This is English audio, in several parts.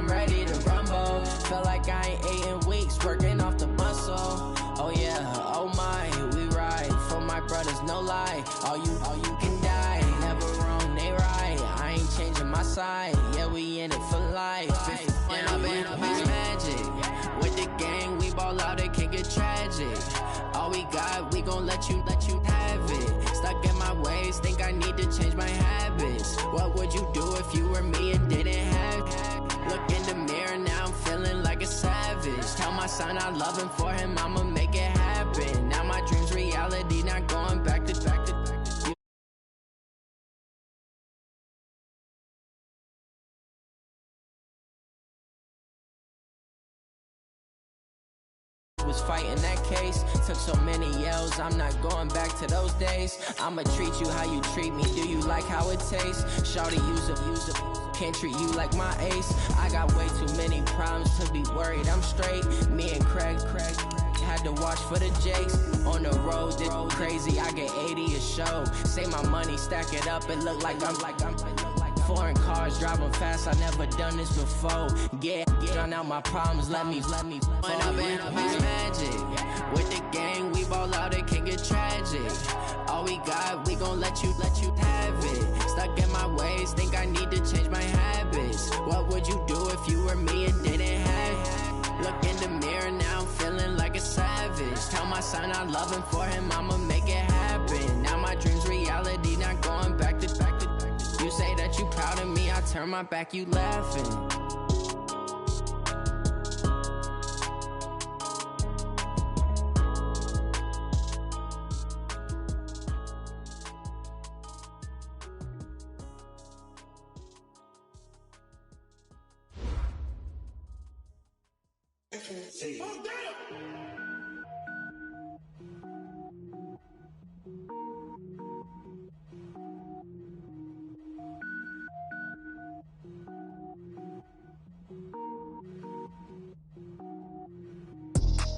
I'm ready to rumble. Feel like I ain't ate in weeks, working off the muscle. Oh yeah, oh my, we ride for my brothers, no lie. All you can die, never wrong, they right. I ain't changing my side, yeah, we in it for life. When I been up is magic. With the gang, we ball out, it can get tragic. All we got, we gon' let you have it. Stuck in my ways, think I need to change my habits. What would you do if you were me and didn't have it? Look in the mirror, now I'm feeling like a savage. Tell my son I love him, for him I'ma make it happen. Now my dream's reality, not going back to was fighting that case. Took so many yells, I'm not going back to those days. I'ma treat you how you treat me, do you like how it tastes? Shawty, use a can't treat you like my ace. I got way too many problems to be worried, I'm straight. Me and Craig had to watch for the Jakes. On the road, this crazy, I get 80 a show. Say my money, stack it up, it look like I'm foreign cars, driving fast, I never done this before. Get drown out my problems, let me When I been up is magic. With the gang, we ball out, it can get tragic. All we got, we gon' let you have it. Stuck in my ways, think I need to change my habits. What would you do if you were me and didn't have it? Look in the mirror, now I'm feeling like a savage. Tell my son I love him, for him I'ma make it happen. Now my dream's reality, not going back to you say that you proud of me, I turn my back, you laughing.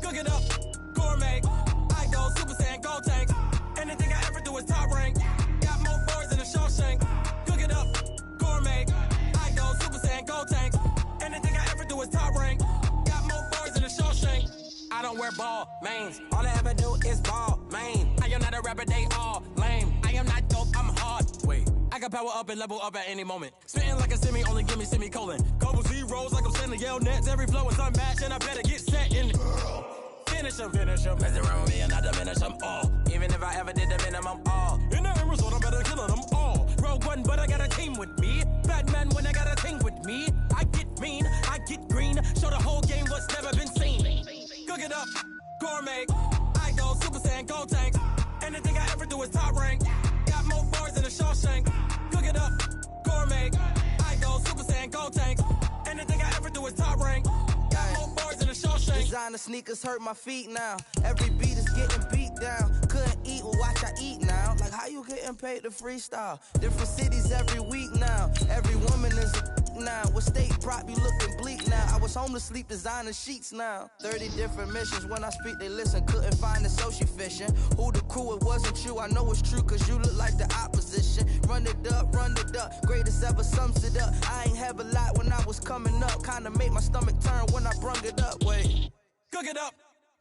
Cook it up, gourmet. I go Super Saiyan, gold tank. Anything I ever do is top rank. Got more boys than a Shawshank. Cook it up, gourmet. I go Super Saiyan, gold tank. Anything I ever do is top rank. Got more boys than a Shawshank. I don't wear ball mains. All I ever do is ball main. I am not a rapper, they all lame. I am not dope, I'm hard. Wait, I can power up and level up at any moment. Spitting like a semi, only give me semicolon. Couple zeros like I'm sending yell nets. Every flow is unmatched, and I better get set in. Finish him. Mess around with me and I diminish them all. Even if I ever did the minimum, all. In the end result, I'm better killing them all. Rogue One, but I got a team with me. Batman when I got a team with me. I get mean, I get green. Show the whole game what's never been seen. Cook it up, gourmet. I go Super Saiyan, gold tank. Anything I ever do is top rank. Got more bars than a Shawshank. Cook it up, gourmet. I go Super Saiyan, gold tank. Anything I ever do is top rank. Got more bars than a Shawshank. Designer sneakers hurt my feet now. Every beat is getting beat down. Couldn't eat, well watch I eat now. Like how you getting paid to freestyle? Different cities every week now. Every woman is a now. With state prop, you looking bleak now. I was homeless, sleep designer sheets now. 30 different missions. When I speak, they listen. Couldn't find it, so she fishing. Who the crew? It wasn't you. I know it's true, cause you look like the opposition. Run it up. Greatest ever sums it up. I ain't have a lot when I was coming up. Kinda made my stomach turn when I brung it up. Wait. Cook it up,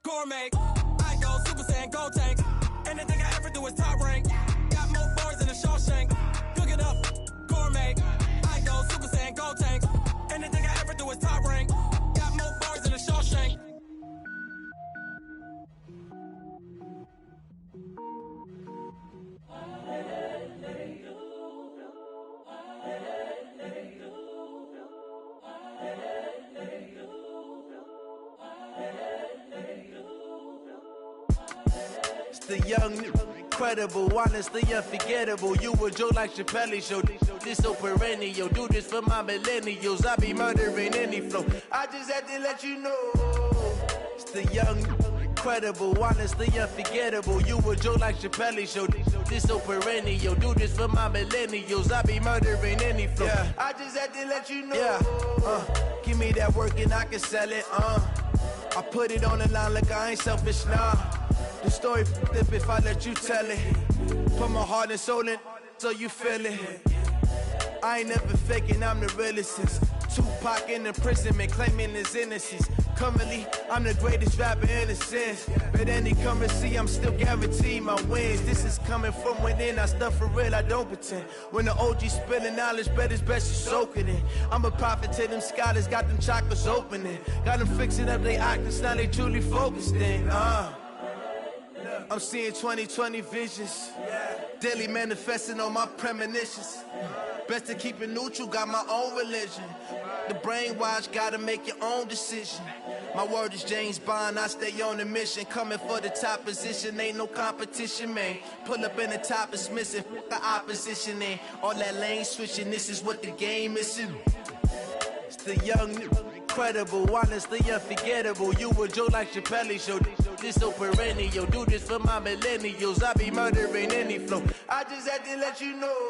gourmet. I go Super Saiyan, gold tank. Anything I ever do is top rank. Got more bars than a Shawshank. Cook it up, gourmet. I go Super Saiyan, gold tank. Anything I ever do is top rank. Got more bars than a Shawshank. The young, incredible, honestly unforgettable. You a Joe like Chappelle show. This so perennial. Do this for my millennials. I be murdering any flow. I just had to let you know. It's the young, incredible, honestly unforgettable. You a Joe like Chappelle show. This so perennial. Do this for my millennials. I be murdering any flow. Yeah. I just had to let you know. Yeah. Give me that work and I can sell it. I put it on the line like I ain't selfish, nah. The story flip if I let you tell it. Put my heart and soul in so you feel it. I ain't never faking, I'm the realest since Tupac. Pac in imprisonment, claiming his innocence. Currently, I'm the greatest rapper in a sense. But any currency, I'm still guaranteed my wins. This is coming from within, I stuff for real, I don't pretend. When the OG spilling knowledge, bet it's best you soak it in. I'm a prophet to them scholars, got them chakras opening. Got them fixing up they octaves, now they truly focused in. I'm seeing 2020 visions. Daily manifesting on my premonitions. Best to keep it neutral, got my own religion. The brainwash, gotta make your own decision. My word is James Bond, I stay on the mission. Coming for the top position, ain't no competition, man. Pull up in the top, it's missing, the opposition ain't. All that lane switching, this is what the game is. It's the young, incredible, honestly unforgettable. You a Joe like Chappelle show. This so perennial, do this for my millennials. I be murdering any flow. I just had to let you know.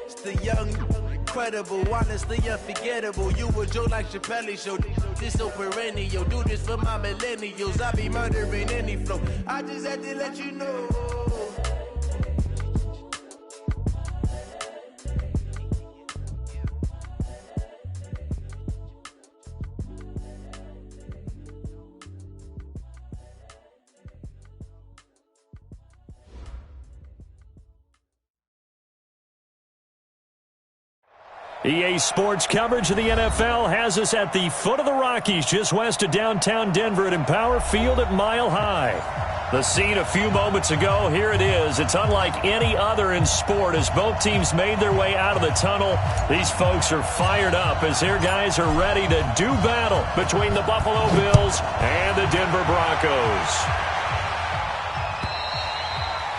It's the young, incredible, honestly unforgettable. You a Joe like Chappelle show. This so perennial, do this for my millennials. I be murdering any flow. I just had to let you know. EA Sports coverage of the NFL has us at the foot of the Rockies, just west of downtown Denver at Empower Field at Mile High. The scene a few moments ago, here it is. It's unlike any other in sport as both teams made their way out of the tunnel. These folks are fired up as their guys are ready to do battle between the Buffalo Bills and the Denver Broncos.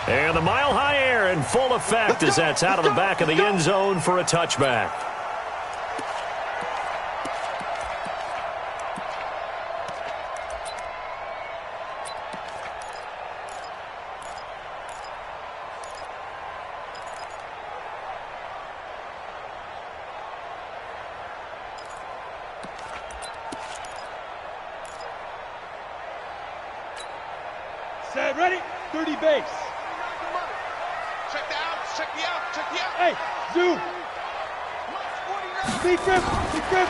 And the Mile High air in full effect as that's out of the back of the end zone for a touchback. Set, ready, 30 base. Check the out, check the out, check the out. Hey, zoom.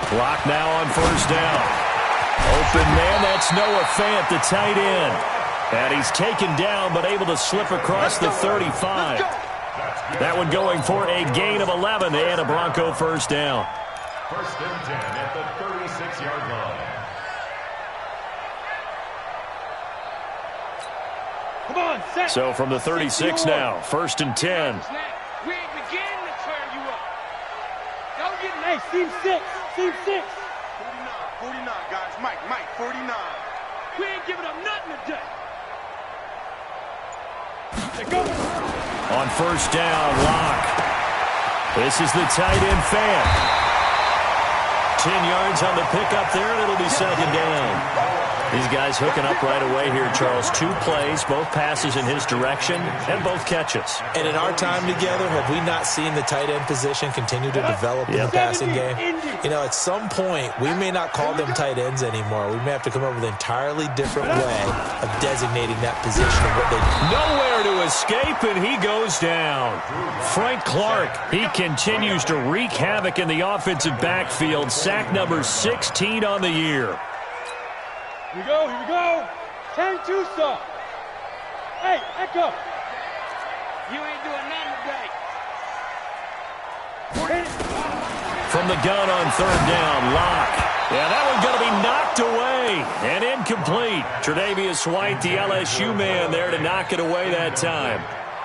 Clock now on first down. Open man, that's Noah Fant, the tight end. And he's taken down but able to slip across the 35. That one going for a gain of 11 and a Bronco first down. First and 10 at the 36-yard line. Come on, set. So from the 36 now, first and 10. We ain't beginning to turn you up. Don't get in. Hey, seam 6. Seam 6. 49, guys. Mike, 49. We ain't giving up nothing today. Let's go. On first down, Locke. This is the tight end Fant. 10 yards on the pickup there, and it'll be second down. These guys hooking up right away here, Charles. 2 plays, both passes in his direction, and both catches. And in our time together, have we not seen the tight end position continue to develop in the passing game? You know, at some point, we may not call them tight ends anymore. We may have to come up with an entirely different way of designating that position and what they do. Nowhere to escape, and he goes down. Frank Clark, he continues to wreak havoc in the offensive backfield. Sack number 16 on the year. Here we go, here we go. 10-2 stop. Hey, Echo. You ain't doing nothing today. From the gun on third down, Locke. Yeah, that one's going to be knocked away and incomplete. Tre'Davious White, the LSU man there to knock it away that time.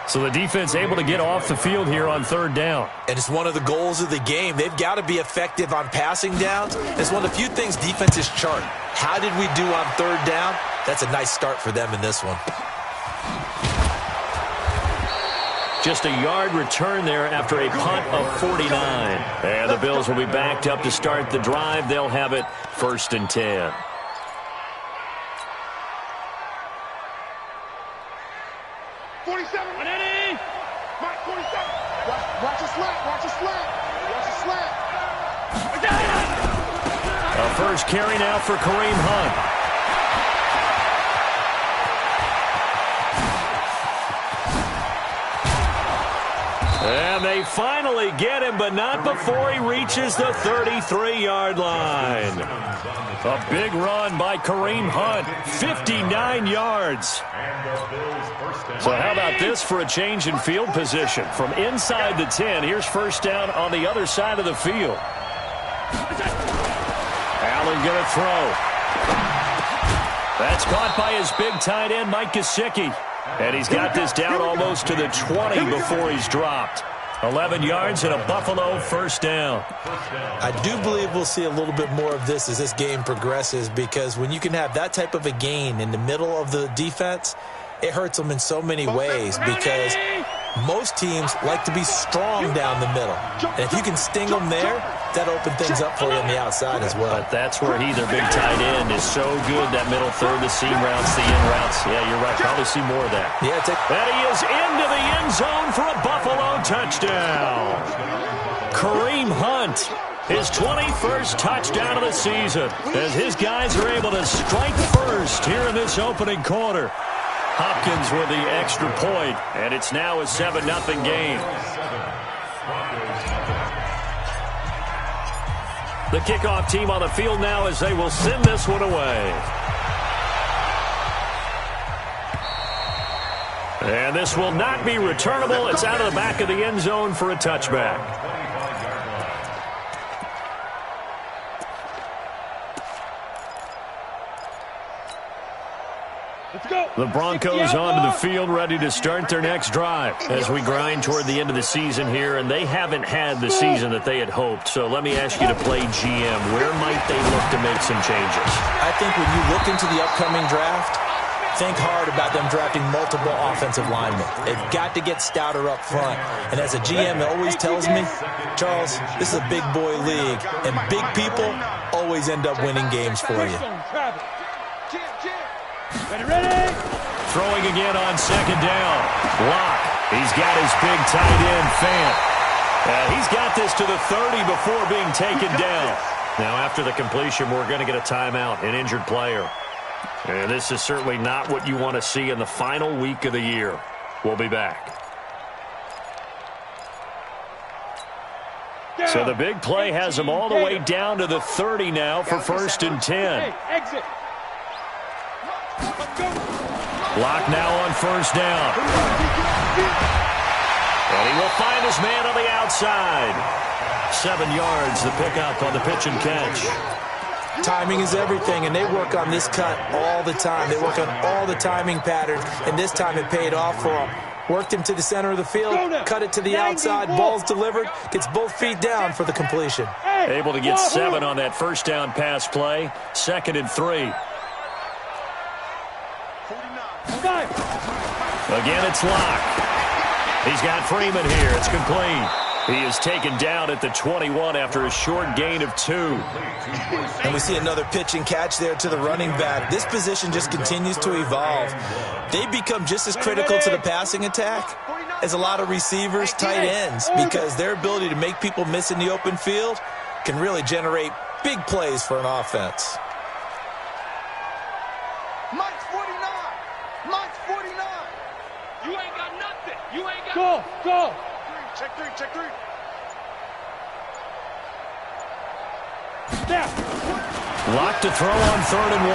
So the defense able to get off the field here on third down. And it's one of the goals of the game. They've got to be effective on passing downs. It's one of the few things defenses chart. How did we do on third down? That's a nice start for them in this one. Just a yard return there after a punt of 49. And the Bills will be backed up to start the drive. They'll have it first and 10. Watch a slant, watch a slant, watch a slant. A first carry now for Kareem Hunt. And they finally get him, but not before he reaches the 33-yard line. A big run by Kareem Hunt, 59 yards. So how about this for a change in field position? From inside the 10, here's first down on the other side of the field. Allen going to throw. That's caught by his big tight end, Mike Gesicki. And he's got this down almost to the 20 before he's dropped. 11 yards and a Buffalo first down. I do believe we'll see a little bit more of this as this game progresses, because when you can have that type of a gain in the middle of the defense, it hurts them in so many ways, because most teams like to be strong down the middle. And if you can sting them there, that opens things up for you on the outside as well. But that's where their big tight end, is so good, that middle third, the seam routes, the in routes. Yeah, you're right. Probably see more of that. Yeah, and he is into the end zone for a Buffalo touchdown. Kareem Hunt, his 21st touchdown of the season, as his guys are able to strike first here in this opening quarter. Hopkins with the extra point, and it's now a 7-0 game. The kickoff team on the field now as they will send this one away. And this will not be returnable. It's out of the back of the end zone for a touchback. The Broncos onto the field, ready to start their next drive as we grind toward the end of the season here, and they haven't had the season that they had hoped. So let me ask you to play GM. Where might they look to make some changes? I think when you look into the upcoming draft, think hard about them drafting multiple offensive linemen. They've got to get stouter up front. And as a GM, it always tells me, Charles, this is a big boy league, and big people always end up winning games for you. Ready? Throwing again on second down. Locke. He's got his big tight end, Fant. He's got this to the 30 before being taken down. Now, after the completion, we're going to get a timeout, an injured player. And this is certainly not what you want to see in the final week of the year. We'll be back. So the big play has them all the way down to the 30 now for 1st and 10. Exit. Locke now on first down. And he will find his man on the outside. 7 yards, the pickup on the pitch and catch. Timing is everything, and they work on this cut all the time. They work on all the timing patterns, and this time it paid off for them. Worked him to the center of the field, cut it to the outside, ball's delivered, gets both feet down for the completion. Able to get 7 on that first down pass play. 2nd and 3. Again, it's Locke. He's got Freeman here. It's complete. He is taken down at the 21 after a short gain of 2. And we see another pitch and catch there to the running back. This position just continues to evolve. They become just as critical to the passing attack as a lot of receivers, tight ends, because their ability to make people miss in the open field can really generate big plays for an offense. Go. Check three. Snap. Locke to throw on 3rd and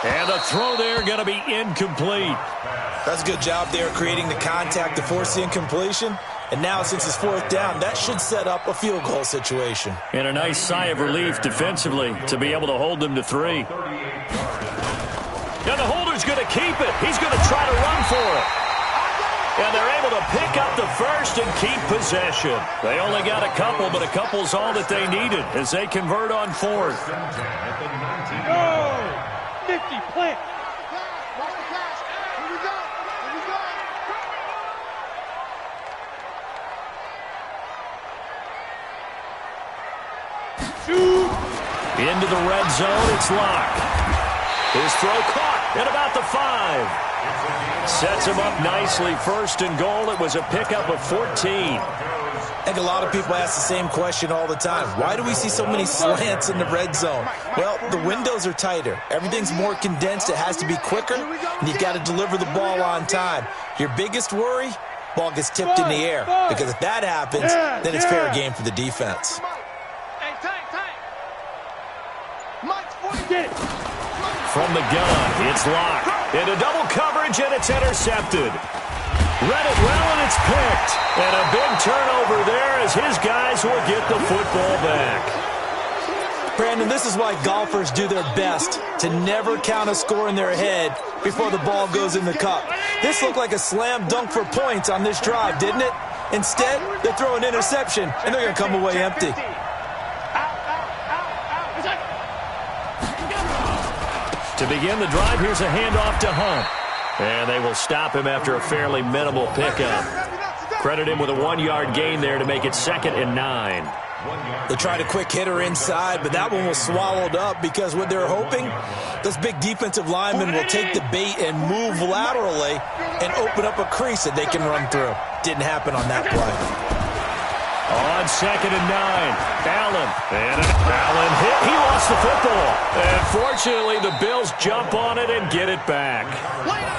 1. And the throw there going to be incomplete. That's a good job there creating the contact to force the incompletion. And now, since it's 4th down, that should set up a field goal situation. And a nice sigh of relief defensively to be able to hold them to 3. And the holder's going to keep it. He's going to try to run for it. And they're able to pick up the first and keep possession. They only got a couple, but a couple's all that they needed as they convert on 4th. Go! 50, plant. Shoot! Into the red zone, it's Locke. His throw caught at about the 5. Sets him up nicely. 1st and goal. It was a pickup of 14. I think a lot of people ask the same question all the time. Why do we see so many slants in the red zone? Well, the windows are tighter. Everything's more condensed. It has to be quicker, and you've got to deliver the ball on time. Your biggest worry? ball gets tipped in the air. Because if that happens, then it's fair game for the defense. From the gun, it's locked. Into double coverage, and it's intercepted. Read it well, and it's picked. And a big turnover there as his guys will get the football back. Brandon, this is why golfers do their best to never count a score in their head before the ball goes in the cup. This looked like a slam dunk for points on this drive, didn't it? Instead, they throw an interception, and they're going to come away empty. To begin the drive, here's a handoff to Hunt. And they will stop him after a fairly minimal pickup. Credit him with a 1-yard gain there to make it 2nd and 9. They tried a quick hitter inside, but that one was swallowed up because what they're hoping, those big defensive linemen will take the bait and move laterally and open up a crease that they can run through. Didn't happen on that play. On 2nd and 9, Allen. And Allen hit. He lost the football. And fortunately, the Bills jump on it and get it back.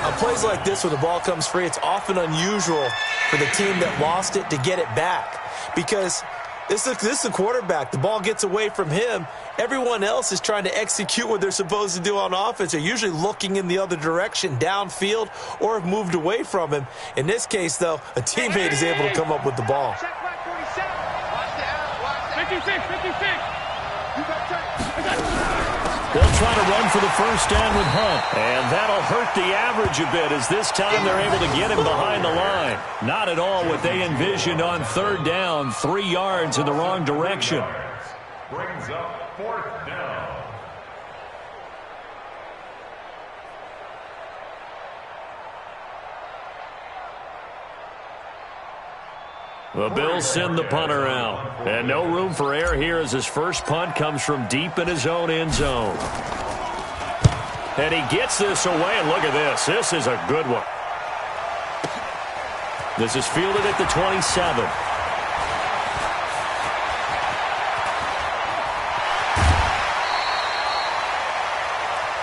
On plays like this where the ball comes free, it's often unusual for the team that lost it to get it back. Because this is the quarterback. The ball gets away from him. Everyone else is trying to execute what they're supposed to do on offense. They're usually looking in the other direction, downfield, or have moved away from him. In this case, though, a teammate is able to come up with the ball. 56. They'll try to run for the first down with Hunt. And that'll hurt the average a bit as this time they're able to get him behind the line. Not at all what they envisioned on 3rd down, 3 yards in the wrong direction. Brings up 4th down. The Bills send the punter out. And no room for error here as his first punt comes from deep in his own end zone. And he gets this away, and look at this. This is a good one. This is fielded at the 27.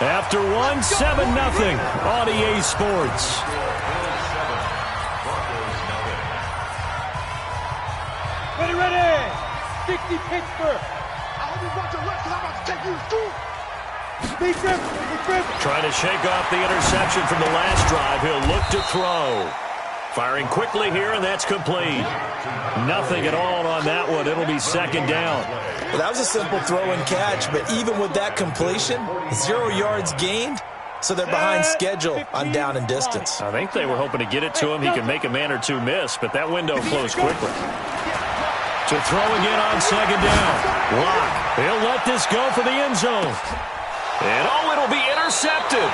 After one, 7-0 on EA Sports. Ready. 60 Pittsburgh. I hope you watch your left because I'm about to take you through. Big trip. Trying to shake off the interception from the last drive. He'll look to throw. Firing quickly here, and that's complete. Nothing at all on that one. It'll be 2nd down. Well, that was a simple throw and catch, but even with that completion, 0 yards gained, so they're behind schedule on down and distance. I think they were hoping to get it to him. He can make a man or two miss, but that window closed quickly. To throw again on 2nd down. Lock. He'll let this go for the end zone. And, it'll be intercepted.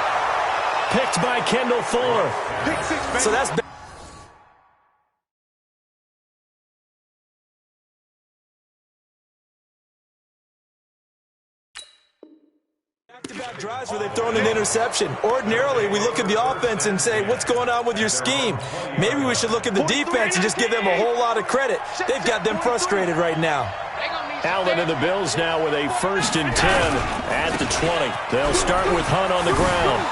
Picked by Kendall Fuller. So that's back-to-back drives where they've thrown an interception. Ordinarily, we look at the offense and say, what's going on with your scheme? Maybe we should look at the defense and just give them a whole lot of credit. They've got them frustrated right now. Allen and the Bills now with a 1st and 10 at the 20. They'll start with Hunt on the ground.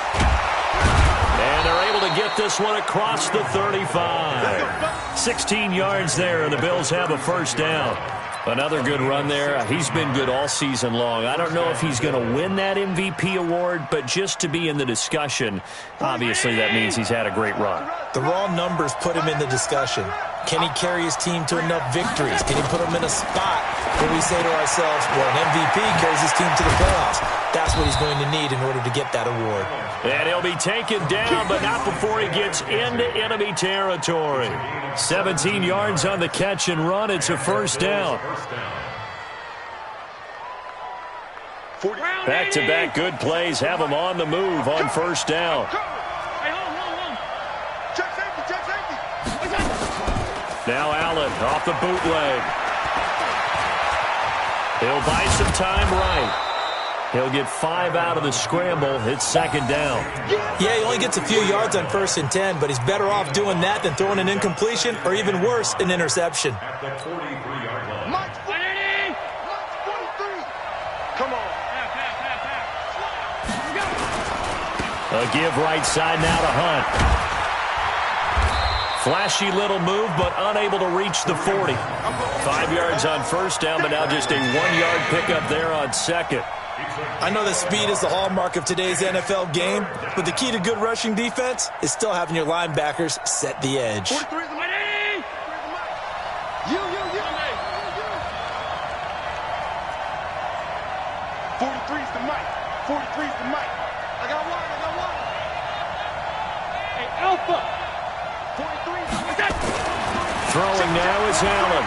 And they're able to get this one across the 35. 16 yards there, and the Bills have a 1st down. Another good run there. He's been good all season long. I don't know if he's going to win that MVP award, but just to be in the discussion, obviously that means he's had a great run. The raw numbers put him in the discussion. Can he carry his team to enough victories? Can he put them in a spot where we say to ourselves, well, an MVP carries his team to the playoffs? That's what he's going to need in order to get that award. And he'll be taken down, but not before he gets into enemy territory. 17 yards on the catch and run. It's a 1st down. Back-to-back good plays have him on the move on 1st down. Now Allen off the bootleg. He'll buy some time right. He'll get 5 out of the scramble. It's 2nd down. Yeah, he only gets a few yards on 1st and 10, but he's better off doing that than throwing an incompletion or even worse, an interception. At the 43-yard line. March 43. Come on. A give right side now to Hunt. Flashy little move, but unable to reach the 40. 5 yards on first down, but now just a 1-yard pickup there on second. I know that speed is the hallmark of today's NFL game, but the key to good rushing defense is still having your linebackers set the edge. 43 is the mic. You. 43 is the mic. 43 is the mic. I got one. Hey, Alpha. 43. Throwing now is Allen.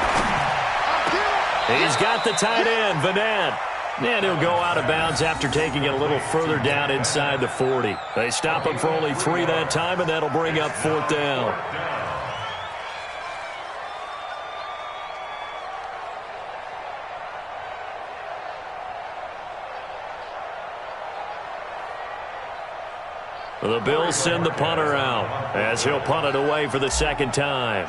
He's got the tight end, Vanant. And he'll go out of bounds after taking it a little further down inside the 40. They stop him for only 3 that time, and that'll bring up 4th down. The Bills send the punter out as he'll punt it away for the 2nd time.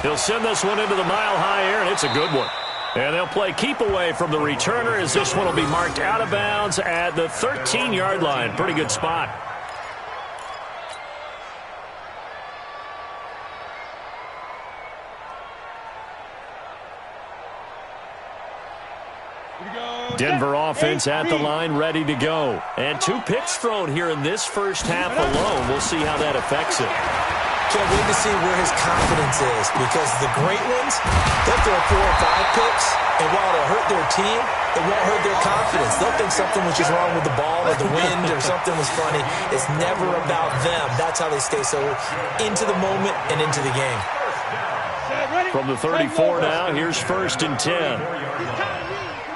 He'll send this one into the mile-high air, and it's a good one. And they'll play keep away from the returner as this one will be marked out of bounds at the 13-yard line. Pretty good spot. Denver offense at the line, ready to go. And 2 picks thrown here in this first half alone. We'll see how that affects it. Can't wait to see where his confidence is, because the great ones, they'll throw 4 or 5 picks, and while it'll hurt their team, it won't hurt their confidence. They'll think something was just wrong with the ball or the wind or something was funny. It's never about them. That's how they stay so into the moment and into the game. From the 34 now, here's 1st and 10.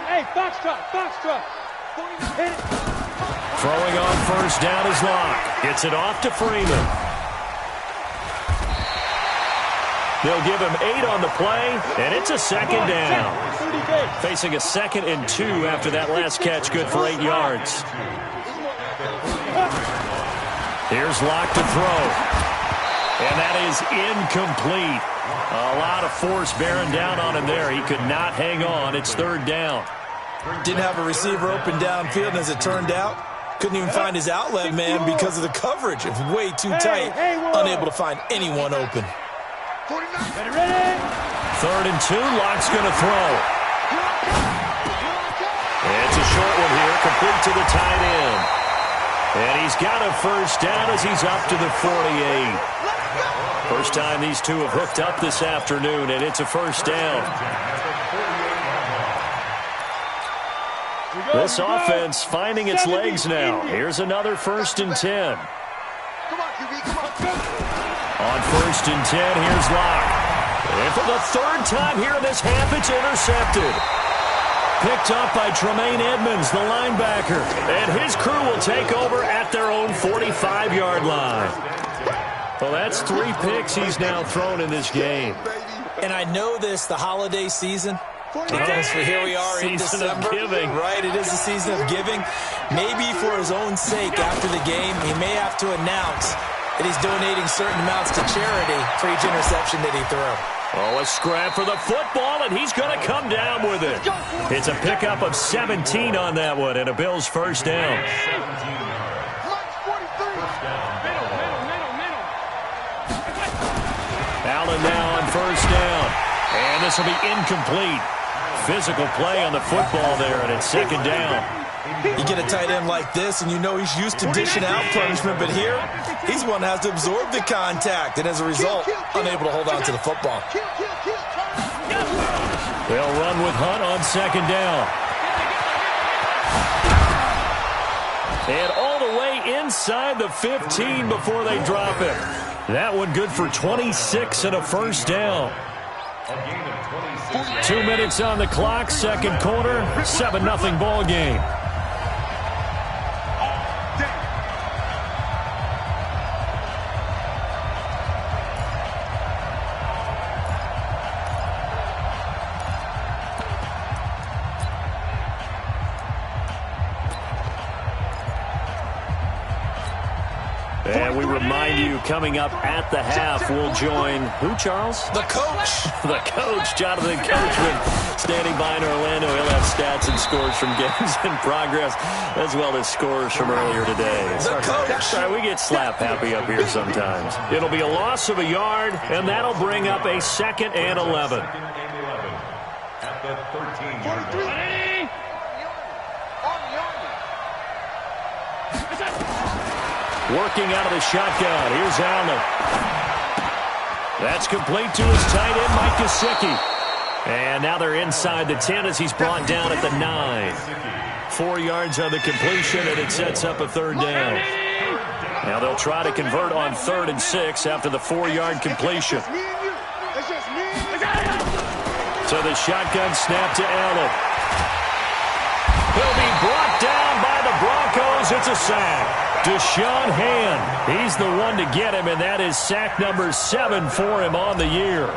Hey, Foxtrot. Hit it. Throwing on 1st down is Locke. Gets it off to Freeman. They'll give him 8 on the play, and it's a 2nd down. Facing a 2nd and 2 after that last catch, good for 8 yards. Here's Locke to throw. And that is incomplete. A lot of force bearing down on him there. He could not hang on. It's 3rd down. Didn't have a receiver open downfield, and as it turned out, couldn't even find his outlet man because of the coverage. It was way too tight, unable to find anyone open. 3rd and 2, Locke's going to throw. It's a short one here, complete to the tight end. And he's got a 1st down as he's up to the 48. First time these two have hooked up this afternoon, and it's a 1st down. This offense finding its legs now. Here's another 1st and 10. On 1st and 10, here's Locke. And for the 3rd time here in this half, it's intercepted. Picked up by Tremaine Edmonds, the linebacker. And his crew will take over at their own 45-yard line. Well, that's 3 picks he's now thrown in this game. And I know this, the holiday season, because here we are in December. Season of giving. Right, it is the season of giving. Maybe for his own sake after the game, he may have to announce that he's donating certain amounts to charity for each interception that he threw. Oh, a scrap for the football, and he's going to come down with it. It's a pickup of 17 on that one, and a Bills 1st down. Allen now on 1st down, and this will be incomplete. Physical play on the football there, and it's 2nd down. You get a tight end like this, and you know he's used to dishing out punishment, but here, he's one that has to absorb the contact, and as a result, unable to hold on to the football. They'll run with Hunt on 2nd down. And all the way inside the 15 before they drop it. That one good for 26 and a 1st down. 2 minutes on the clock, 2nd quarter, 7-0 ball game. And we remind you, coming up at the half, we'll join who, Charles? The coach. The coach, Jonathan Coachman, standing by in Orlando. He'll have stats and scores from games in progress, as well as scores from earlier today. Sorry, we get slap happy up here sometimes. It'll be a loss of a yard, and that'll bring up a 2nd and 11. At the 13-yard line. Working out of the shotgun. Here's Allen. That's complete to his tight end, Mike Gesicki. And now they're inside the 10 as he's brought down at the 9. 4 yards on the completion, and it sets up a 3rd down. Now they'll try to convert on 3rd and 6 after the 4-yard completion. So the shotgun snap to Allen. He'll be brought down by the Broncos. It's a sack. Deshaun Hand, he's the one to get him, and that is sack number 7 for him on the year.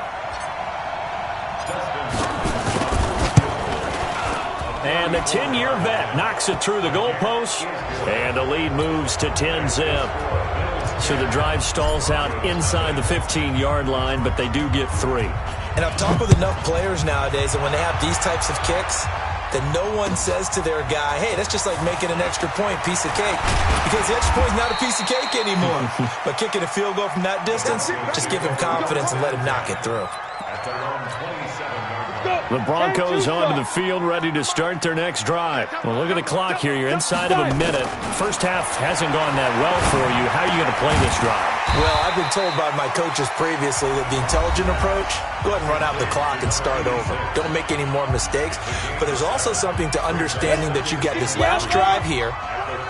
And the 10-year vet knocks it through the goalpost, and the lead moves to 10-zip. So the drive stalls out inside the 15-yard line, but they do get 3. And I've talked with enough players nowadays that when they have these types of kicks, that no one says to their guy, hey, that's just like making an extra point, piece of cake. Because the extra point is not a piece of cake anymore. But kicking a field goal from that distance, just give him confidence and let him knock it through. The Broncos onto the field, ready to start their next drive. Well, look at the clock here. You're inside of a minute. First half hasn't gone that well for you. How are you going to play this drive? Well, I've been told by my coaches previously that the intelligent approach, go ahead and run out the clock and start over. Don't make any more mistakes. But there's also something to understanding that you get this last drive here.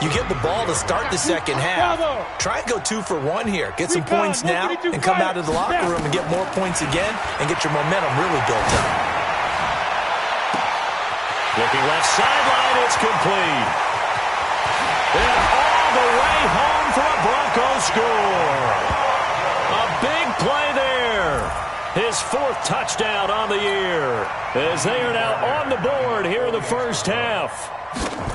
You get the ball to start the second half. Try and go 2 for 1 here. Get some points now and come out of the locker room and get more points again and get your momentum really built up. Looking left sideline, it's complete. And all the way home for a Broncos score. A big play there. His 4th touchdown on the year, as they are now on the board here in the first half.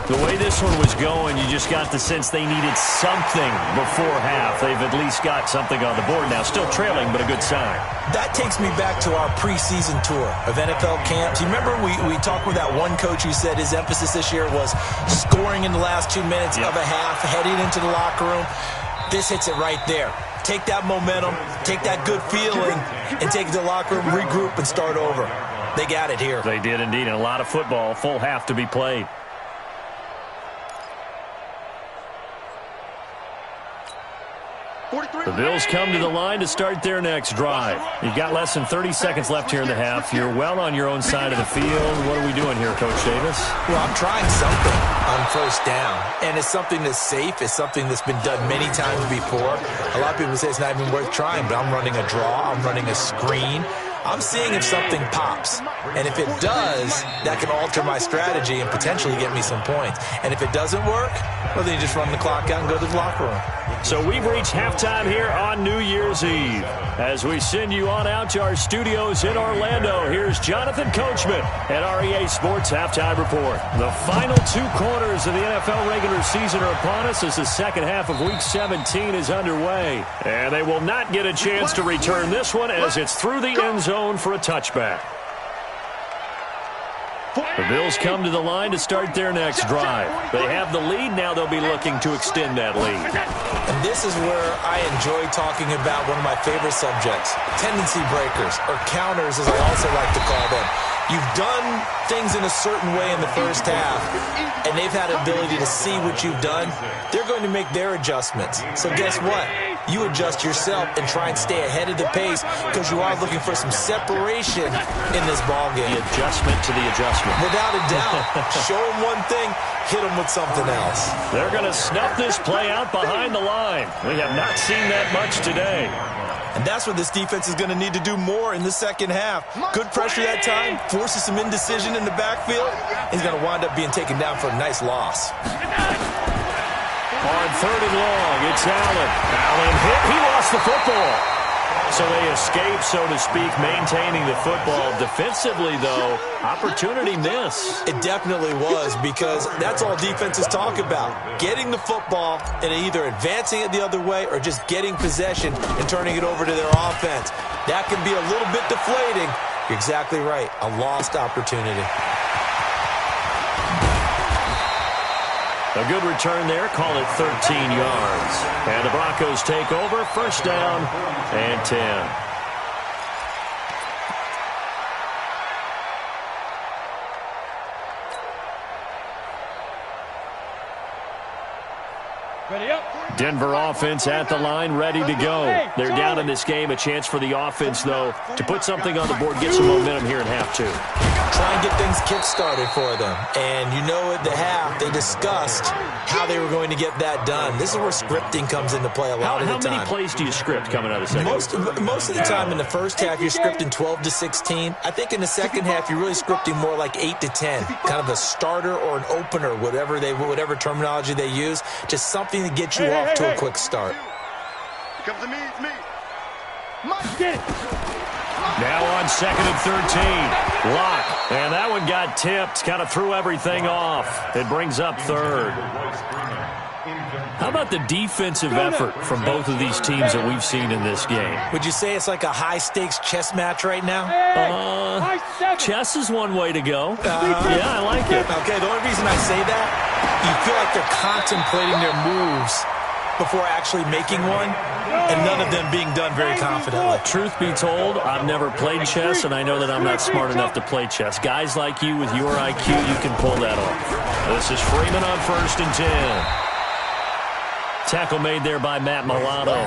The way this one was going, you just got the sense they needed something before half. They've at least got something on the board now. Still trailing, but a good sign. That takes me back to our preseason tour of NFL camps. You remember we talked with that one coach who said his emphasis this year was scoring in the last 2 minutes of a half, heading into the locker room. This hits it right there. Take that momentum, take that good feeling, and take it to the locker room, regroup, and start over. They got it here. They did indeed, and a lot of football, full half to be played. The Bills come to the line to start their next drive. You've got less than 30 seconds left here in the half. You're well on your own side of the field. What are we doing here, Coach Davis? Well, I'm trying something on first down, and it's something that's safe. It's something that's been done many times before. A lot of people say it's not even worth trying, but I'm running a draw. I'm running a screen. I'm seeing if something pops. And if it does, that can alter my strategy and potentially get me some points. And if it doesn't work, well, then you just run the clock out and go to the locker room. So we've reached halftime here on New Year's Eve. As we send you on out to our studios in Orlando, here's Jonathan Coachman at REA Sports Halftime Report. The final 2 quarters of the NFL regular season are upon us as the second half of Week 17 is underway. And they will not get a chance to return this one as it's through the end zone for a touchback. The Bills come to the line to start their next drive. They have the lead. Now they'll be looking to extend that lead. And this is where I enjoy talking about one of my favorite subjects, tendency breakers, or counters as I also like to call them. You've done things in a certain way in the first half, and they've had an ability to see what you've done. They're going to make their adjustments. So guess what? You adjust yourself and try and stay ahead of the pace because you are looking for some separation in this ballgame. The adjustment to the adjustment. Without a doubt. Show them one thing, hit them with something else. They're going to snuff this play out behind the line. We have not seen that much today. And that's what this defense is going to need to do more in the second half. Good pressure that time, forces some indecision in the backfield. He's going to wind up being taken down for a nice loss. On 3rd and long, it's Allen. Allen hit. He lost the football. So they escape, so to speak, maintaining the football. Defensively, though, opportunity miss. It definitely was, because that's all defenses talk about. Getting the football and either advancing it the other way or just getting possession and turning it over to their offense. That can be a little bit deflating You're exactly right. A lost opportunity. A good return there. Call it 13 yards. And the Broncos take over. First down and 10. Ready up. Denver offense at the line, ready to go. They're down in this game. A chance for the offense, though, to put something on the board, get some momentum here in half two. Try and get things kick-started for them. And you know at the half, they discussed how they were going to get that done. This is where scripting comes into play a lot of the time. How many plays do you script coming out of the second? Most of the time in the first half, you're scripting 12 to 16. I think in the second half, you're really scripting more like 8 to 10. Kind of a starter or an opener, whatever terminology they use. Just something to get you off to a quick start. Comes to me, it's me. Mike, get it. Now on 2nd and 13. Lock. And that one got tipped. Kind of threw everything off. It brings up 3rd. How about the defensive effort from both of these teams that we've seen in this game? Would you say it's like a high-stakes chess match right now? Chess is one way to go. Yeah, I like it. Okay, the only reason I say that, you feel like they're contemplating their moves before actually making one, and none of them being done very confidently. Truth be told, I've never played chess, and I know that I'm not smart enough to play chess. Guys like you with your IQ, you can pull that off. This is Freeman on 1st and 10. Tackle made there by Matt Milano.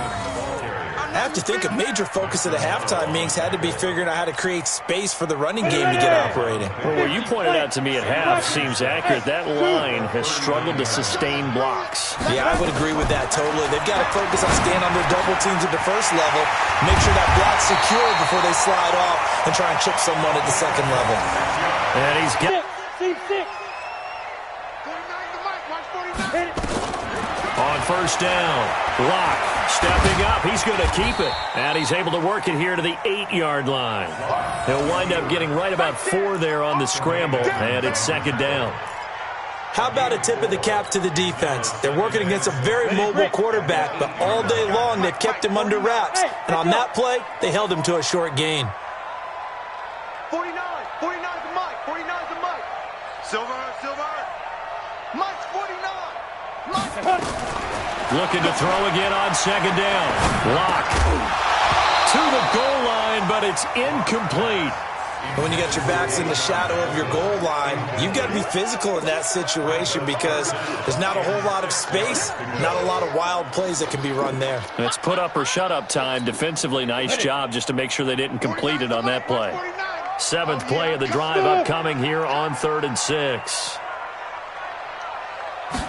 I have to think a major focus of the halftime meetings had to be figuring out how to create space for the running game to get operating. Well, what you pointed out to me at half seems accurate. That line has struggled to sustain blocks. Yeah, I would agree with that totally. They've got to focus on staying on their double teams at the first level, make sure that block's secure before they slide off and try and chip someone at the second level. And he's got... Team 6. 49 to Mike, watch 49. On 1st down, Lock stepping up. He's going to keep it. And he's able to work it here to the 8-yard line. He'll wind up getting right about 4 there on the scramble, and it's 2nd down. How about a tip of the cap to the defense? They're working against a very mobile quarterback, but all day long they've kept him under wraps. And on that play, they held him to a short gain. 49 to Mike, 49 to Mike. Silver. Mike's 49. Mike. Looking to throw again on 2nd down. Lock to the goal line, but it's incomplete. When you got your backs in the shadow of your goal line, you've got to be physical in that situation because there's not a whole lot of space, not a lot of wild plays that can be run there. It's put up or shut up time. Defensively, nice job just to make sure they didn't complete it on that play. 7th play of the drive upcoming here on 3rd and 6.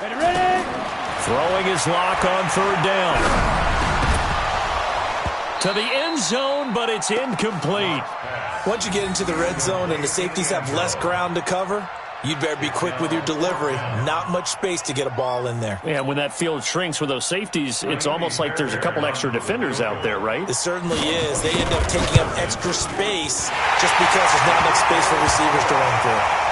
Ready. Throwing his Lock on 3rd down. To the end zone, but it's incomplete. Once you get into the red zone and the safeties have less ground to cover, you'd better be quick with your delivery. Not much space to get a ball in there. Yeah, when that field shrinks with those safeties, it's almost like there's a couple extra defenders out there, right? It certainly is. They end up taking up extra space just because there's not enough space for receivers to run through.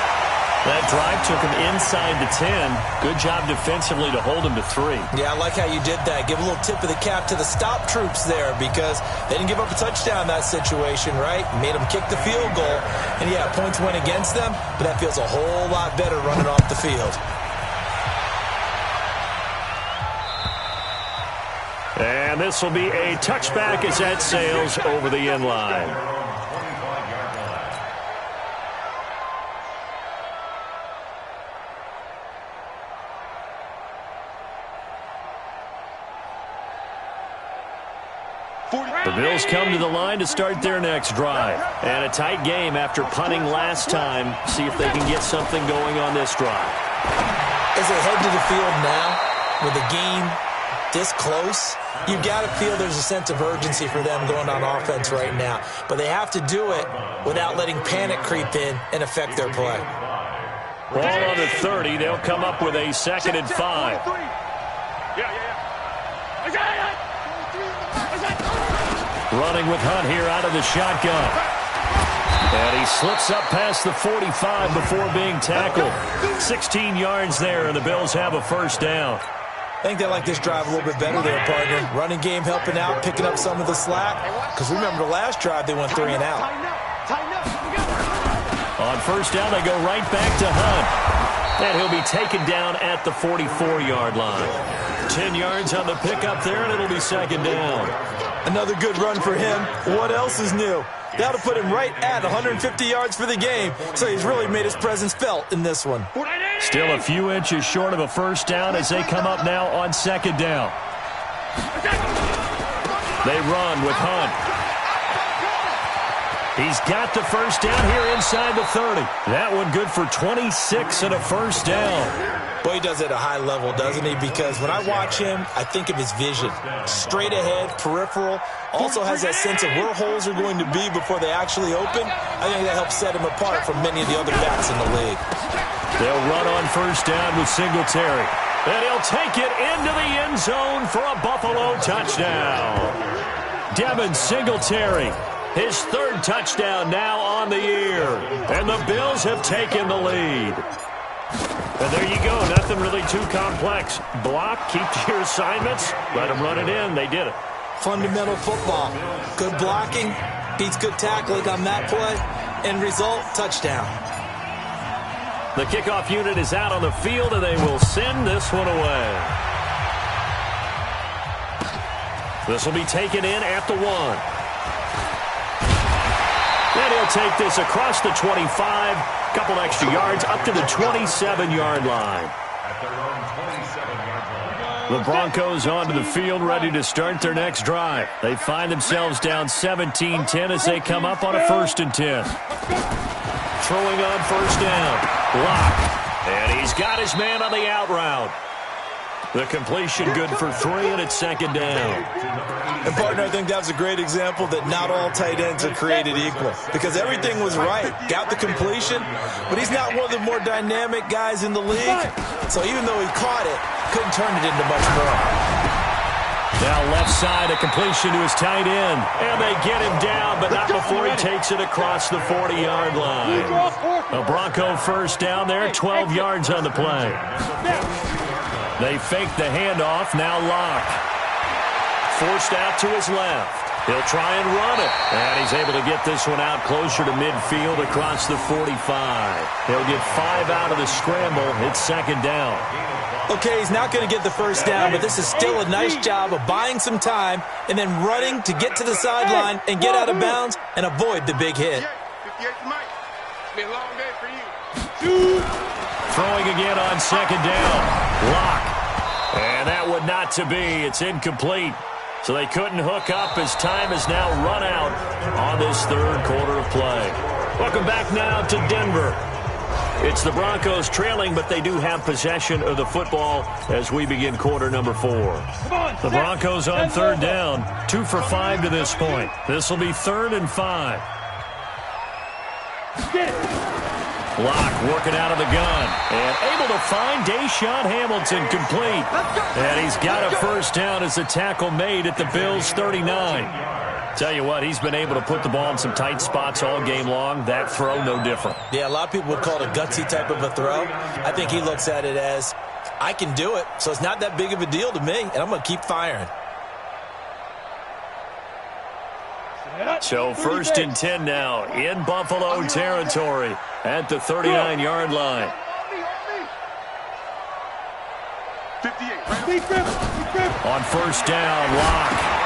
That drive took him inside the 10. Good job defensively to hold him to 3. Yeah, I like how you did that. Give a little tip of the cap to the stop troops there because they didn't give up a touchdown in that situation, right? Made them kick the field goal. And, yeah, points went against them, but that feels a whole lot better running off the field. And this will be a touchback as that sails over the end line. The Bills come to the line to start their next drive. And a tight game after punting last time. See if they can get something going on this drive. As they head to the field now, with the game this close, you've got to feel there's a sense of urgency for them going on offense right now. But they have to do it without letting panic creep in and affect their play. Ball on the 30. They'll come up with a 2nd and 5. Running with Hunt here out of the shotgun. And he slips up past the 45 before being tackled. 16 yards there, and the Bills have a 1st down. I think they like this drive a little bit better there, partner. Running game helping out, picking up some of the slack. Because remember the last drive, they went 3 and out. On first down, they go right back to Hunt. And he'll be taken down at the 44-yard line. 10 yards on the pickup there, and it'll be second down. Another good run for him. What else is new? That'll put him right at 150 yards for the game, so he's really made his presence felt in this one. Still a few inches short of a first down as they come up now on second down. They run with Hunt. He's got the first down here inside the 30. That one good for 26 and a first down. Boy, he does it at a high level, doesn't he? Because when I watch him, I think of his vision. Straight ahead, peripheral. Also has that sense of where holes are going to be before they actually open. I think that helps set him apart from many of the other backs in the league. They'll run on first down with Singletary. And he'll take it into the end zone for a Buffalo touchdown. Devin Singletary. His third touchdown now on the year. And the Bills have taken the lead. And there you go. Nothing really too complex. Block, keep to your assignments, let them run it in. They did it. Fundamental football. Good blocking, beats good tackling on that play. End result, touchdown. The kickoff unit is out on the field, and they will send this one away. This will be taken in at the 1. And he'll take this across the 25, couple extra yards, up to the 27-yard line. The Broncos onto the field, ready to start their next drive. They find themselves down 17-10 as they come up on a 1st and 10. Throwing on first down. Block. And he's got his man on the out route. The completion good for 3, and it's second down. And, partner, I think that's a great example that not all tight ends are created equal. Because everything was right. Got the completion, but he's not one of the more dynamic guys in the league. So even though he caught it, couldn't turn it into much more. Now left side, a completion to his tight end. And they get him down, but not before he takes it across the 40-yard line. A Bronco first down there, 12 yards on the play. They fake the handoff, now Locke. Forced out to his left. He'll try and run it. And he's able to get this one out closer to midfield across the 45. He'll get 5 out of the scramble. It's second down. Okay, he's not going to get the first down, but this is still a nice job of buying some time and then running to get to the sideline and get out of bounds and avoid the big hit. Throwing again on second down. Locke. And that would not to be. It's incomplete. So they couldn't hook up as time has now run out on this third quarter of play. Welcome back now to Denver. It's the Broncos trailing, but they do have possession of the football as we begin quarter number 4. The Broncos on third down, 2 for 5 to this point. This will be 3rd and 5. Locke working out of the gun and able to find Deshaun Hamilton complete. And he's got a first down as the tackle made at the Bills' 39. Tell you what, he's been able to put the ball in some tight spots all game long. That throw, no different. Yeah, a lot of people would call it a gutsy type of a throw. I think he looks at it as, I can do it, so it's not that big of a deal to me, and I'm going to keep firing. So 1st and 10 now in Buffalo territory at the 39-yard line. 58. On first down, Locke.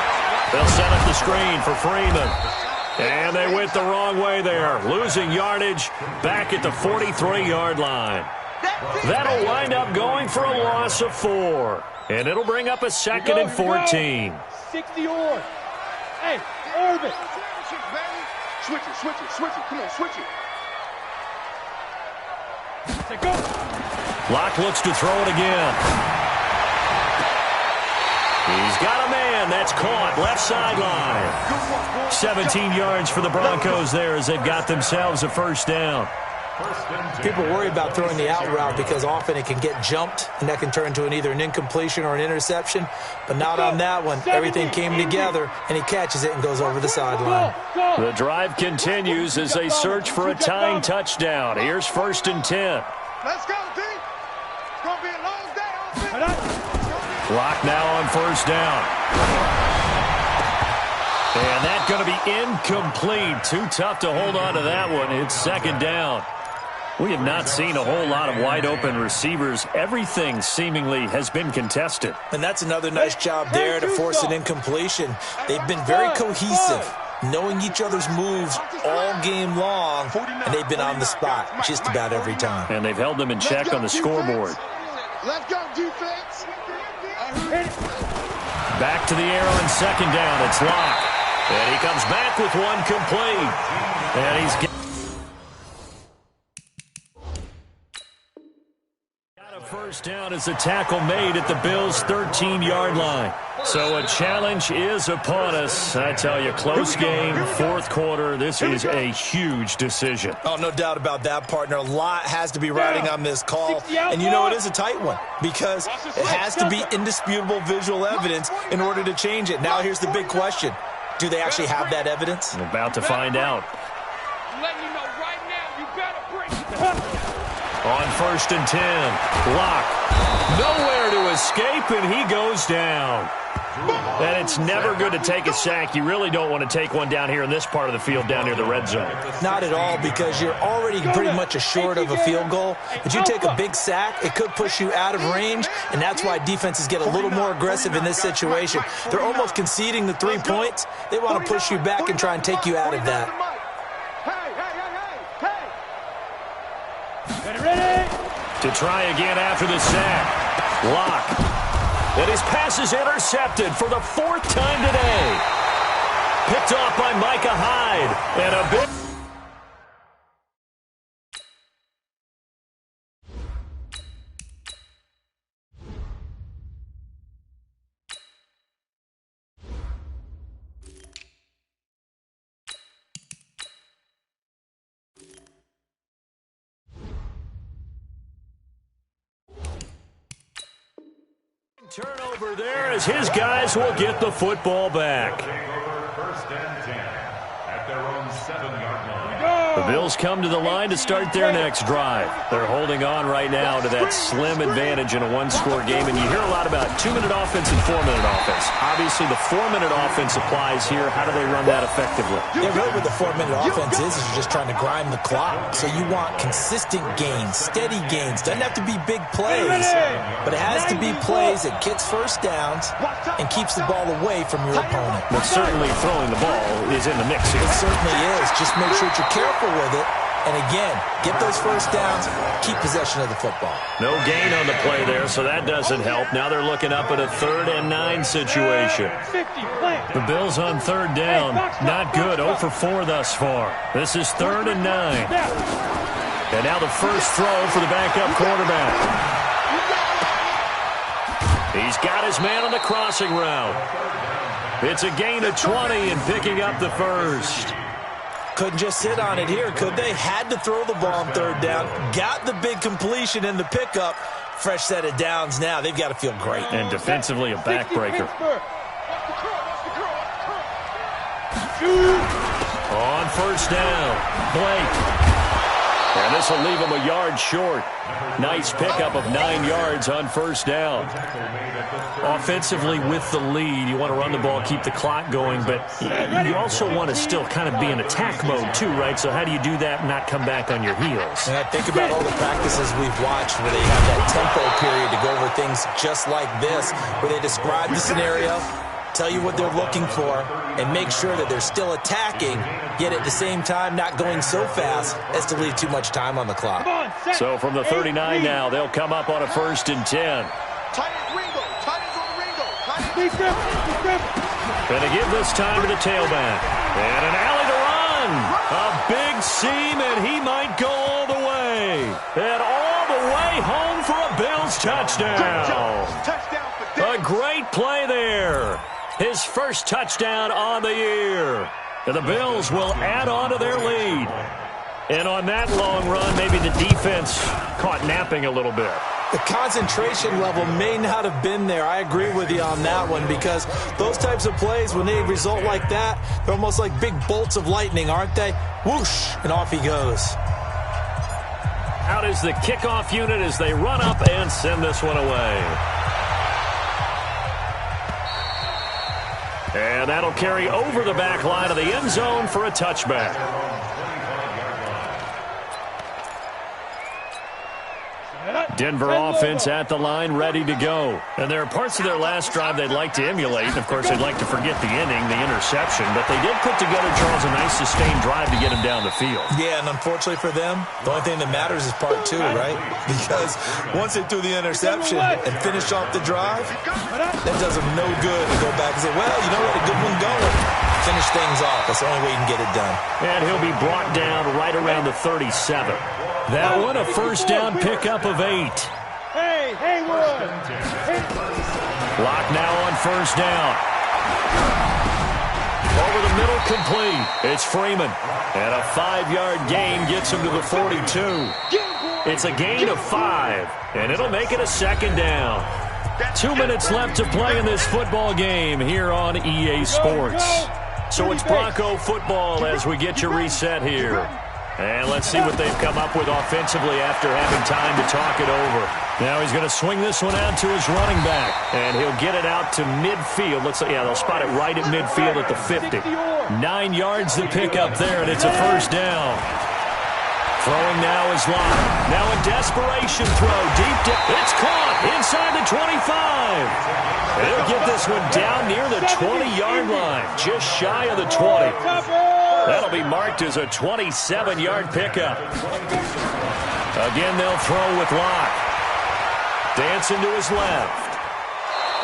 They'll set up the screen for Freeman. And they went the wrong way there. Losing yardage back at the 43-yard line. That'll wind up going for a loss of 4. And it'll bring up a 2nd and 14. 60 or. Hey, orbit. Switch it. Come on, switch it. Go. Locke looks to throw it again. He's got a man. That's caught. Left sideline. 17 yards for the Broncos there as they've got themselves a first down. People worry about throwing the out route because often it can get jumped, and that can turn into either an incompletion or an interception. But not on that one. Everything came together, and he catches it and goes over the sideline. The drive continues as they search for a tying touchdown. Here's 1st and 10. Let's go, D. It's going to be a long day. Locke now on first down. And that's going to be incomplete. Too tough to hold on to that one. It's second down. We have not seen a whole lot of wide-open receivers. Everything seemingly has been contested. And that's another nice job there to force an incompletion. They've been very cohesive, knowing each other's moves all game long, and they've been on the spot just about every time. And they've held them in check on the scoreboard. Let's go, defense. Back to the air on second down. It's Locke. And he comes back with one complete. And he's got a first down as the tackle made at the Bills' 13-yard line. So a challenge is upon us. I tell you, close game, fourth quarter. This is a huge decision. Oh, no doubt about that, partner. A lot has to be riding on this call. And you know it is a tight one because it has to be indisputable visual evidence in order to change it. Now here's the big question. Do they actually have that evidence? We're about to find out. I'm letting you know right now, you better bring On first and 10, Locke. Nowhere to escape, and he goes down. And it's never good to take a sack. You really don't want to take one down here in this part of the field, down near the red zone. Not at all, because you're already pretty much assured of a field goal. But you take a big sack, it could push you out of range, and that's why defenses get a little more aggressive in this situation. They're almost conceding the 3 points. They want to push you back and try and take you out of that. Ready? To try again after the sack. Locke. And his pass is intercepted for the fourth time today. Picked off by Micah Hyde. And a big... turnover there as his guys will get the football back. First and 10 at their own 7-yard line. The Bills come to the line to start their next drive. They're holding on right now to that slim advantage in a one-score game, and you hear a lot about 2-minute offense and 4-minute offense. Obviously, the 4-minute offense applies here. How do they run that effectively? Yeah, really what the 4-minute offense is you're just trying to grind the clock. So you want consistent gains, steady gains. Doesn't have to be big plays, but it has to be plays that gets first downs and keeps the ball away from your opponent. But certainly throwing the ball is in the mix here. It certainly is. Just make sure that you're careful with it. And again, get those first downs, keep possession of the football. No gain on the play there, so that doesn't help. Now they're looking up at a 3rd and 9 situation. The Bills on 3rd down. Not good. 0 for 4 thus far. This is 3rd and 9. And now the first throw for the backup quarterback. He's got his man on the crossing route. It's a gain of 20 and picking up the first. Couldn't just sit on it here, could they? Had to throw the ball on 3rd down. Got the big completion in the pickup. Fresh set of downs now. They've got to feel great. And defensively, a backbreaker. On first down, Blake. And this will leave him a yard short. Nice pickup of 9 yards on first down. Offensively with the lead, you want to run the ball, keep the clock going, but you also want to still kind of be in attack mode too, right? So how do you do that and not come back on your heels? And I think about all the practices we've watched where they have that tempo period to go over things just like this, where they describe the scenario, tell you what they're looking for, and make sure that they're still attacking, yet at the same time not going so fast as to leave too much time on the clock. So from the 39 now, they'll come up on a 1st and 10. Gonna give this time to the tailback. And an alley to run. A big seam, and he might go all the way. And all the way home for a Bills touchdown. A great play there. His first touchdown on the year. And the Bills will add on to their lead. And on that long run, maybe the defense caught napping a little bit. The concentration level may not have been there. I agree with you on that one, because those types of plays, when they result like that, they're almost like big bolts of lightning, aren't they? Whoosh, and off he goes. Out is the kickoff unit as they run up and send this one away. And that'll carry over the back line of the end zone for a touchback. Denver offense at the line, ready to go. And there are parts of their last drive they'd like to emulate. And, of course, they'd like to forget the inning, the interception. But they did put together, Charles, a nice sustained drive to get him down the field. Yeah, and unfortunately for them, the only thing that matters is part two, right? Because once they threw the interception and finished off the drive, that does them no good to go back and say, well, you know what, a good one going. Finish things off. That's the only way you can get it done. And he'll be brought down right around the 37. That one, a first down pickup of 8. Hey, Haywood! Lock now on first down. Over the middle, complete. It's Freeman. And a 5-yard gain gets him to the 42. It's a gain of 5, and it'll make it a second down. 2 minutes left to play in this football game here on EA Sports. So it's Bronco football as we get your reset here. And let's see what they've come up with offensively after having time to talk it over. Now he's going to swing this one out to his running back. And he'll get it out to midfield. They'll spot it right at midfield at the 50. 9 yards to pick up there, and it's a first down. Throwing now is Locke. Now a desperation throw. Deep dip. It's caught inside the 25. And he'll get this one down near the 20-yard line. Just shy of the 20. That'll be marked as a 27-yard pickup. Again, they'll throw with Locke. Dancing to his left.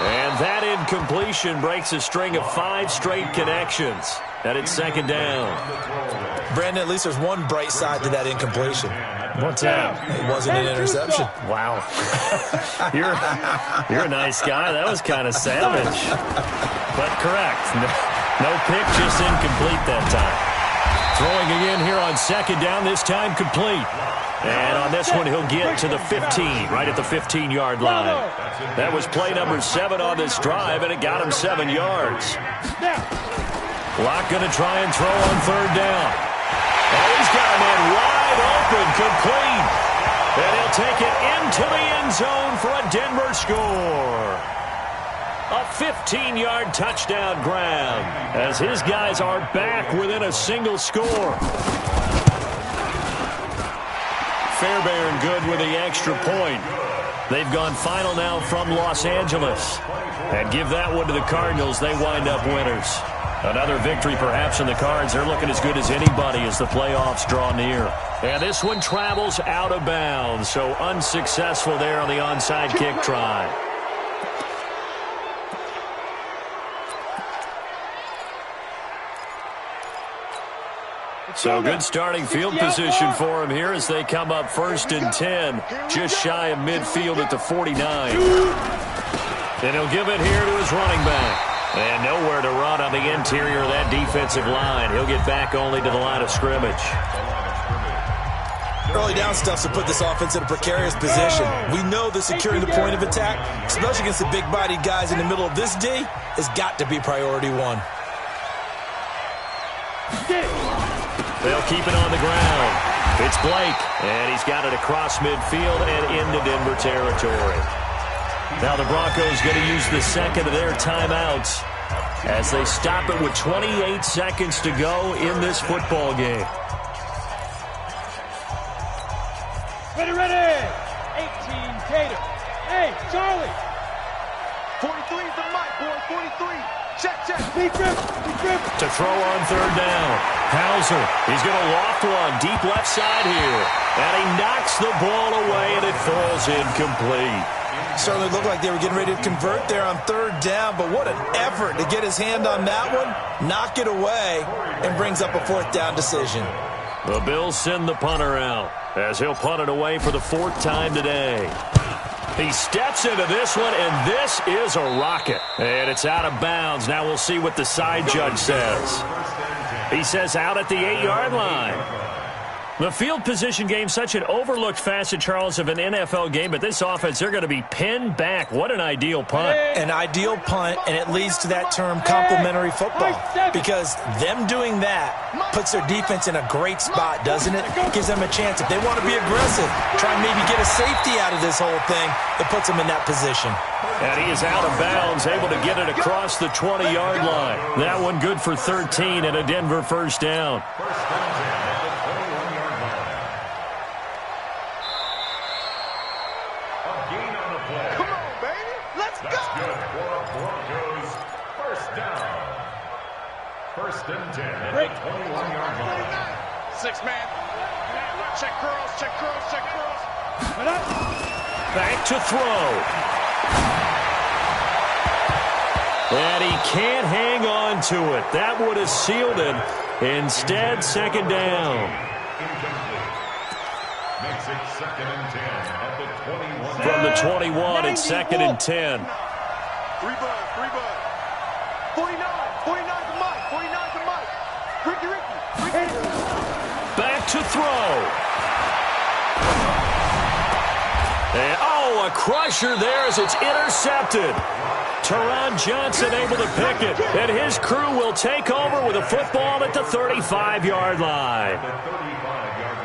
And that incompletion breaks a string of 5 straight connections. And it's second down. Brandon, at least there's one bright side to that incompletion. What's that? It wasn't an interception. Wow. You're a nice guy. That was kind of savage. But correct. No pick, just incomplete that time. Throwing again here on second down, this time complete. And on this one, he'll get to the 15, right at the 15-yard line. That was play number 7 on this drive, and it got him 7 yards. Locke going to try and throw on third down. Oh, he's got a man wide open, complete. And he'll take it into the end zone for a Denver score. A 15-yard touchdown grab as his guys are back within a single score. Fairbairn good with the extra point. They've gone final now from Los Angeles. And give that one to the Cardinals. They wind up winners. Another victory perhaps in the cards. They're looking as good as anybody as the playoffs draw near. And this one travels out of bounds. So unsuccessful there on the onside kick try. So good starting field position for him here as they come up first and 10, just shy of midfield at the 49. And he'll give it here to his running back. And nowhere to run on the interior of that defensive line. He'll get back only to the line of scrimmage. Early down stuff to put this offense in a precarious position. We know that securing the point of attack, especially against the big-bodied guys in the middle of this D, has got to be priority 1. They'll keep it on the ground. It's Blake, and he's got it across midfield and into Denver territory. Now the Broncos going to use the second of their timeouts as they stop it with 28 seconds to go in this football game. Ready. 18, Cater. Hey, Charlie. 43 is the mic, boy. 43. Check. Deep grip. To throw on third down. Hauser, he's going to loft one deep left side here. And he knocks the ball away, and it falls incomplete. Certainly looked like they were getting ready to convert there on third down, but what an effort to get his hand on that one, knock it away, and brings up a fourth down decision. The Bills send the punter out as he'll punt it away for the 4th time today. He steps into this one, and this is a rocket. And it's out of bounds. Now we'll see what the side judge says. He says out at the 8-yard line. The field position game, such an overlooked facet, Charles, of an NFL game, but this offense, they're going to be pinned back. What an ideal punt. An ideal punt, and it leads to that term complementary football, because them doing that puts their defense in a great spot, doesn't it? Gives them a chance. If they want to be aggressive, try and maybe get a safety out of this whole thing, it puts them in that position. And he is out of bounds, able to get it across the 20-yard line. That one good for 13 and a Denver first down. First and 10 at the 21-yard line. 6-man. Check curls, check curls, check curls. Back to throw. And he can't hang on to it. That would have sealed it. Instead, second down. Incomplete. Makes it second and 10 at the 21. From the 21, it's second and 10. 3 bud. 49 to Mike. 49 to Mike. Ricky. Back to throw. And, a crusher there as it's intercepted. Teron Johnson able to pick it. And his crew will take over with a football at the 35-yard line. The 35-yard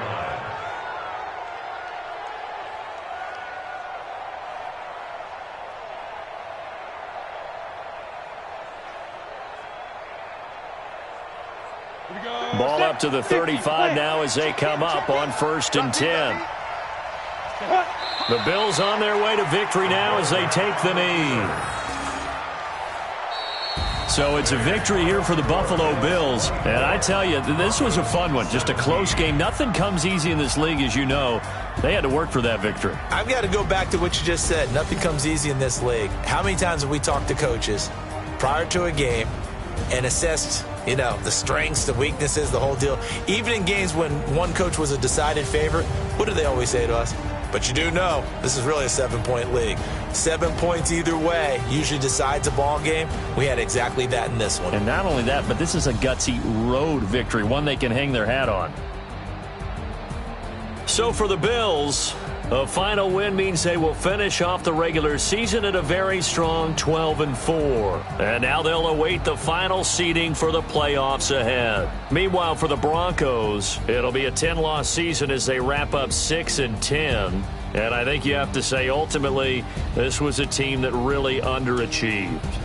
line. Ball up to the 35 now as they come up on first and 10. The Bills on their way to victory now as they take the knee. So it's a victory here for the Buffalo Bills. And I tell you, this was a fun one. Just a close game. Nothing comes easy in this league, as you know. They had to work for that victory. I've got to go back to what you just said. Nothing comes easy in this league. How many times have we talked to coaches prior to a game and assessed, the strengths, the weaknesses, the whole deal? Even in games when one coach was a decided favorite, what do they always say to us? But you do know this is really a 7-point league. 7 points either way usually decides a ball game. We had exactly that in this one. And not only that, but this is a gutsy road victory, one they can hang their hat on. So for the Bills, a final win means they will finish off the regular season at a very strong 12-4. And now they'll await the final seeding for the playoffs ahead. Meanwhile, for the Broncos, it'll be a 10-loss season as they wrap up 6-10. And I think you have to say, ultimately, this was a team that really underachieved.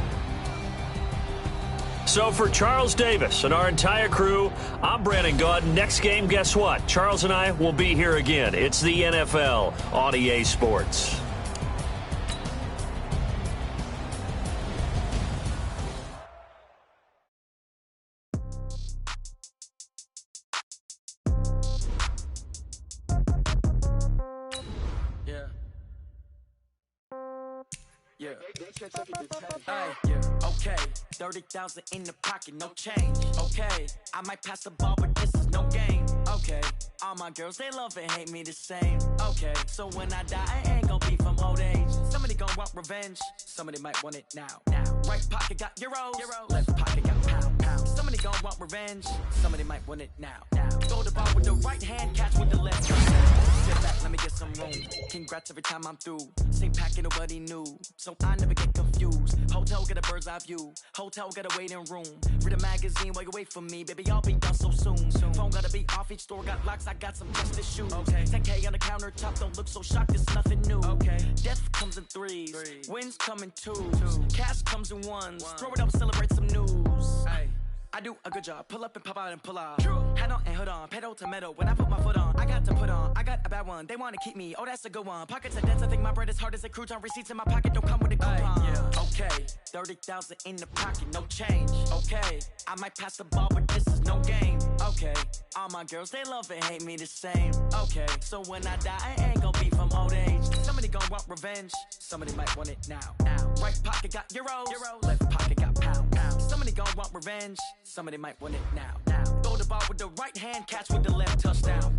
So for Charles Davis and our entire crew, I'm Brandon Gaudin. Next game, guess what? Charles and I will be here again. It's the NFL on EA Sports. Okay, 30,000 in the pocket, no change. Okay, I might pass the ball, but this is no game. Okay, all my girls, they love and hate me the same. Okay, so when I die, I ain't gonna be from old age. Somebody gonna want revenge, somebody might want it now. Right pocket got euros, left pocket got pound. Somebody gonna want revenge, somebody might want it now. Throw the ball with the right hand, catch with the left. Sit back, let me get some room. Congrats every time I'm through. Same packet, nobody knew, so I never get confused. Hotel get a bird's eye view. Hotel got a waiting room. Read a magazine while you wait for me, baby. I'll be done so soon. Phone gotta be off. Each store got locks. I got some justice shoes. Okay. 10K on the countertop. Don't look so shocked. It's nothing new. Okay. Death comes in threes. Wins come in twos. Cash comes in ones. Throw it up, celebrate some news. Hey. I do a good job. Pull up and pop out and pull out. Hat on and hood on. Pedal to metal. When I put my foot on, I got to put on. I got a bad one. They want to keep me. Oh, that's a good one. Pockets are dense. I think my bread is hard as a crouton. Receipts in my pocket don't come with a coupon. Yeah. Okay. 30,000 in the pocket. No change. Okay. I might pass the ball, but this is no game. Okay. All my girls, they love and hate me the same. Okay. So when I die, I ain't gonna be from old age. Somebody gonna want revenge. Somebody might want it now. Right pocket got euros. Left pocket got pound. Somebody gonna want revenge. Somebody might want it now. Throw the ball with the right hand, catch with the left. Touchdown.